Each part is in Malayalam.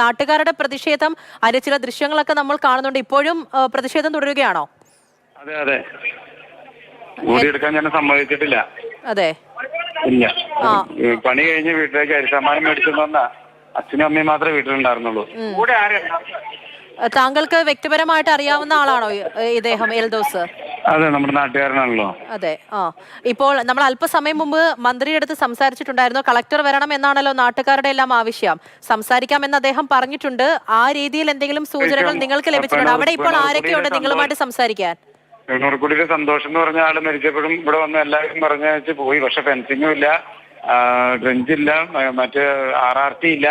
നാട്ടുകാരുടെ പ്രതിഷേധം അതിന്റെ ചില ദൃശ്യങ്ങളൊക്കെ നമ്മൾ കാണുന്നുണ്ട്. ഇപ്പോഴും പ്രതിഷേധം തുടരുകയാണോ? അതെ അതെ, ഓടിയെടുക്കാൻ ഞാൻ സമ്മതിച്ചിട്ടില്ല. അതെ, ഇല്ല. പണി കഴിഞ്ഞ് വീട്ടിലേക്ക് അരിസമ്മാനം മേടിച്ചു വന്ന അച്ഛനും അമ്മയും മാത്രമേ വീട്ടിലുണ്ടായിരുന്നുള്ളൂ. താങ്കൾക്ക് വ്യക്തിപരമായിട്ട് അറിയാവുന്ന ആളാണോ ഇദ്ദേഹം എൽദോസ്? അതെ, നമ്മുടെ നാട്ടുകാരനാണല്ലോ. അതെ. ഇപ്പോൾ നമ്മൾ അല്പസമയം മുമ്പ് മന്ത്രിയുടെ അടുത്ത് സംസാരിച്ചിട്ടുണ്ടായിരുന്നു. കളക്ടർ വരണം എന്നാണല്ലോ നാട്ടുകാരുടെ എല്ലാം ആവശ്യം. സംസാരിക്കാമെന്ന് അദ്ദേഹം പറഞ്ഞിട്ടുണ്ട്. ആ രീതിയിൽ എന്തെങ്കിലും സൂചനകൾ നിങ്ങൾക്ക് ലഭിച്ചിട്ടുണ്ട്? അവിടെ ഇപ്പോൾ ആരൊക്കെയുണ്ട് നിങ്ങളുമായിട്ട് സംസാരിക്കാൻ? വെണ്ണൂർക്കുടിയിലെ സന്തോഷം എന്ന് പറഞ്ഞ ആള് മരിച്ചപ്പോഴും ഇവിടെ വന്ന് എല്ലാവരും പറഞ്ഞു പോയി. പക്ഷെ ഫെൻസിങ്ങും ഇല്ല, ട്രെഞ്ചില്ല, മറ്റേ RRT ഇല്ല,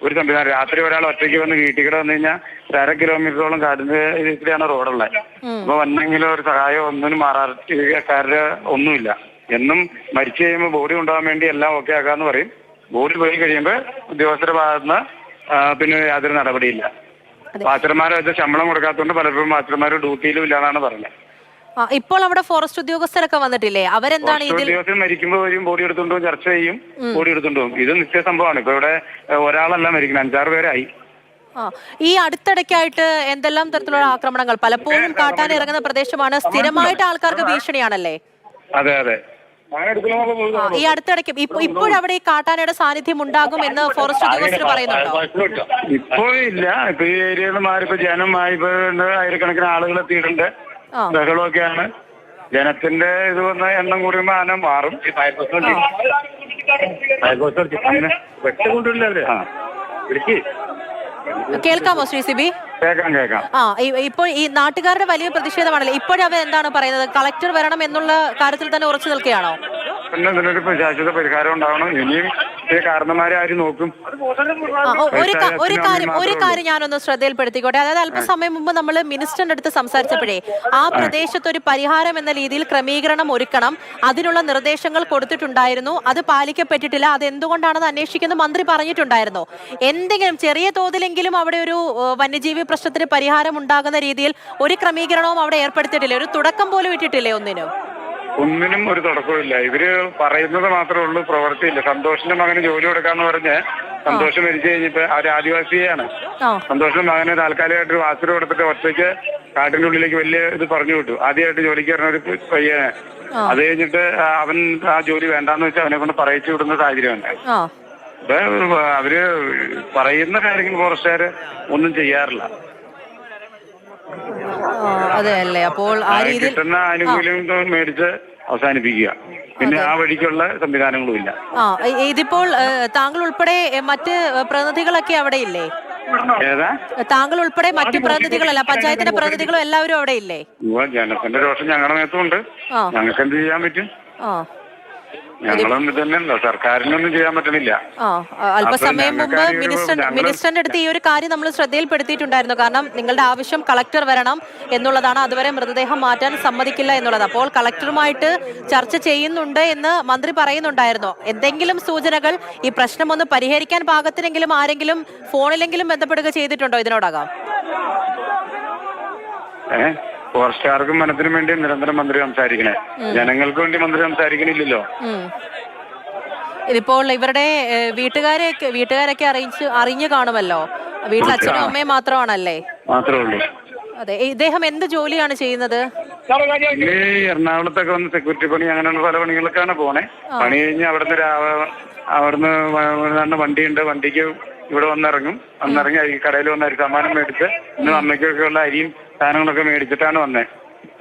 ഒരു സംവിധാനം. രാത്രി ഒരാൾ ഒറ്റയ്ക്ക് വന്ന് വീട്ടിൽ കൂടെ വന്നു കഴിഞ്ഞാൽ 1.5 കിലോമീറ്ററോളം കാടിന്റെ ഇതിലാണ് റോഡുള്ളത്. അപ്പൊ വന്നെങ്കിലും ഒരു സഹായം ഒന്നിനും RRTക്കാരുടെ ഒന്നുമില്ല. എന്നും മരിച്ചു കഴിയുമ്പോൾ ബോഡി കൊണ്ടുപോകാൻ വേണ്ടി എല്ലാം ഓക്കെ ആക്കാന്ന് പറയും. ബോഡി പോയി കഴിയുമ്പോൾ ഉദ്യോഗസ്ഥരുടെ ഭാഗത്തുനിന്ന് പിന്നെ യാതൊരു നടപടിയില്ല. വാച്ചർമാരെ ശമ്പളം കൊടുക്കാത്തതുകൊണ്ട് പലപ്പോഴും വാച്ചർമാർ ഡ്യൂട്ടിയിലും ഇല്ലാന്നാണ് പറയുന്നത്. ഇപ്പോൾ അവിടെ ഫോറസ്റ്റ് ഉദ്യോഗസ്ഥരൊക്കെ വന്നിട്ടില്ലേ? അവരെന്താണ് ഉദ്യോഗസ്ഥർ മരിക്കുമ്പോൾ വരും, ബോഡി എടുത്തുകൊണ്ടും ചർച്ച ചെയ്യും, ബോഡി എടുത്തുകൊണ്ടും. ഇത് നിത്യ സംഭവമാണ്. ഇപ്പൊ ഇവിടെ ഒരാളല്ല മരിക്കുന്നത്, 5-6 പേരായി. ഈ അടുത്തിടയ്ക്കായിട്ട് എന്തെല്ലാം തരത്തിലുള്ള ആക്രമണങ്ങൾ? പലപ്പോഴും കാട്ടാൻ ഇറങ്ങുന്ന പ്രദേശമാണ്, സ്ഥിരമായിട്ട് ആൾക്കാർക്ക് ഭീഷണിയാണല്ലേ? അതെ അതെ. ഈ അടുത്തിടയ്ക്ക് ഇപ്പോഴവിടെ ഈ കാട്ടാനയുടെ സാന്നിധ്യം ഉണ്ടാകും എന്ന് ഫോറസ്റ്റ് ഉദ്യോഗസ്ഥർ പറയുന്നുണ്ടോ? ഇപ്പോഴില്ല. ഇപ്പൊ ഈ ഏരിയയിൽ മാറിപ്പോ ജനം മാറിപ്പോ ആയിരക്കണക്കിന് ആളുകൾ എത്തിയിട്ടുണ്ട്. ബഹളമൊക്കെയാണ്. ജനത്തിന്റെ ഇത് വന്ന എണ്ണം കൂടുമ്പോ ആന മാറും. കേൾക്കാമോ ശ്രീ സിബി? കേൾക്കാം. ഇപ്പോൾ ഈ നാട്ടുകാരുടെ വലിയ പ്രതിഷേധമാണല്ലോ. ഇപ്പോഴവർ എന്താണ് പറയുന്നത്? കളക്ടർ വരണം എന്നുള്ള കാര്യത്തിൽ തന്നെ ഉറച്ചു നിൽക്കുകയാണോ? പിന്നെ ഇതിനൊരു ശാശ്വത പരിഹാരം ഉണ്ടാവണം. ഇനിയും കാരണന്മാരെ ആര് നോക്കും? ഒരു കാര്യം ഞാനൊന്ന് ശ്രദ്ധയിൽപ്പെടുത്തിക്കോട്ടെ. അതായത് അല്പസമയം മുമ്പ് നമ്മൾ മിനിസ്റ്ററിന്റെ അടുത്ത് സംസാരിച്ചപ്പോഴേ ആ പ്രദേശത്ത് ഒരു പരിഹാരം എന്ന രീതിയിൽ ക്രമീകരണം ഒരുക്കണം, അതിനുള്ള നിർദ്ദേശങ്ങൾ കൊടുത്തിട്ടുണ്ടായിരുന്നു. അത് പാലിക്കപ്പെട്ടിട്ടില്ല. അത് എന്തുകൊണ്ടാണെന്ന് അന്വേഷിക്കുന്ന മന്ത്രി പറഞ്ഞിട്ടുണ്ടായിരുന്നു. എന്തെങ്കിലും ചെറിയ തോതിലെങ്കിലും അവിടെ ഒരു വന്യജീവി പ്രശ്നത്തിന് പരിഹാരം ഉണ്ടാകുന്ന രീതിയിൽ ഒരു ക്രമീകരണവും അവിടെ ഏർപ്പെടുത്തിയിട്ടില്ല. ഒരു തുടക്കം പോലും ഇട്ടിട്ടില്ലേ ഒന്നിനും ഒരു തുടക്കമില്ല. ഇവര് പറയുന്നത് മാത്രമേ ഉള്ളൂ, പ്രവൃത്തിയില്ല. സന്തോഷിന്റെ മകന് ജോലി കൊടുക്കാന്ന് പറഞ്ഞ് സന്തോഷം മരിച്ചു കഴിഞ്ഞിട്ട് ഒരു ആദിവാസിയാണ്. സന്തോഷിന്റെ മകന് താൽക്കാലികമായിട്ട് ഒരു വാസര കൊടുത്തിട്ട് ഒറ്റയ്ക്ക് കാട്ടിന്റെ ഉള്ളിലേക്ക് വലിയ ഇത് പറഞ്ഞു വിട്ടു. ആദ്യമായിട്ട് ജോലിക്ക് വരുന്ന ഒരു പയ്യനെ. അത് കഴിഞ്ഞിട്ട് അവൻ ആ ജോലി വേണ്ടാന്ന് വെച്ചാൽ അവനെ കൊണ്ട് പറയിച്ചു വിടുന്ന സാഹചര്യമുണ്ട്. അപ്പൊ അവര് പറയുന്ന കാര്യങ്ങൾ ഫോറസ്റ്റുകാര് ഒന്നും ചെയ്യാറില്ല. അതെയല്ലേ? അപ്പോൾ ആ രീതിയിൽ കിട്ടുന്ന ആനുകൂല്യം മേടിച്ച് അവസാനിപ്പിക്കുക. പിന്നെ ആ വഴിക്കുള്ള സംവിധാനങ്ങളും ഇല്ല. ഇതിപ്പോൾ താങ്കൾ ഉൾപ്പെടെ മറ്റ് പ്രതിനിധികളൊക്കെ അവിടെ ഇല്ലേ? ഏതാ? താങ്കൾ ഉൾപ്പെടെ മറ്റു പ്രതിനിധികളല്ല, പഞ്ചായത്തിന്റെ പ്രതിനിധികളും എല്ലാവരും അവിടെ ഇല്ലേ? ജനത്തിന്റെ രോഷം ഞങ്ങളുടെ നേരത്തുണ്ട്. ഞങ്ങൾക്ക് എന്ത് ചെയ്യാൻ പറ്റും? ഞങ്ങളൊന്നും തന്നെയല്ല, സർക്കാരിനൊന്നും ചെയ്യാൻ പറ്റണില്ല. അല്പസമയം മുമ്പ് മിനിസ്റ്ററിന്റെ അടുത്ത് ഈ ഒരു കാര്യം നമ്മൾ ശ്രദ്ധയിൽപ്പെടുത്തിയിട്ടുണ്ടായിരുന്നു. കാരണം നിങ്ങളുടെ ആവശ്യം കളക്ടർ വരണം എന്നുള്ളതാണ്. അതുവരെ മൃതദേഹം മാറ്റാൻ സമ്മതിക്കില്ല എന്നുള്ളത്. അപ്പോൾ കളക്ടറുമായിട്ട് ചർച്ച ചെയ്യുന്നുണ്ട് എന്ന് മന്ത്രി പറയുന്നുണ്ടായിരുന്നു. എന്തെങ്കിലും സൂചനകൾ ഈ പ്രശ്നം ഒന്ന് പരിഹരിക്കാൻ പാകത്തിനെങ്കിലും ആരെങ്കിലും ഫോണിലെങ്കിലും ബന്ധപ്പെടുക ചെയ്തിട്ടുണ്ടോ ഇതിനോടകം? ഫോറസ്റ്റുകാർക്കും വനത്തിനും വേണ്ടി നിരന്തരം മന്ത്രി സംസാരിക്കണേ, ജനങ്ങൾക്ക് വേണ്ടി മന്ത്രി സംസാരിക്കണില്ലല്ലോ. ഇതിപ്പോൾ ഇവരുടെ വീട്ടുകാരൊക്കെ അറിഞ്ഞു കാണുമല്ലോ. വീട്ടിൽ അച്ഛനും അമ്മയും മാത്രമാണല്ലേ? മാത്രമേ ഉള്ളൂ. അതെ. ഇദ്ദേഹം എന്ത് ജോലിയാണ് ചെയ്യുന്നത്? ഈ എറണാകുളത്തൊക്കെ വന്ന് സെക്യൂരിറ്റി പണി അങ്ങനെയുള്ള പല പണികൾക്കാണ് പോണേ. പണി കഴിഞ്ഞ് അവിടുന്ന് വണ്ടിയുണ്ട്, വണ്ടിക്ക് ഇവിടെ വന്നിറങ്ങി കടയിൽ വന്ന് അരി സാമാനം മേടിച്ച് ഇന്ന് അമ്മയ്ക്കൊക്കെ ഉള്ള അരിയും സാധനങ്ങളൊക്കെ മേടിച്ചിട്ടാണ് വന്നത്.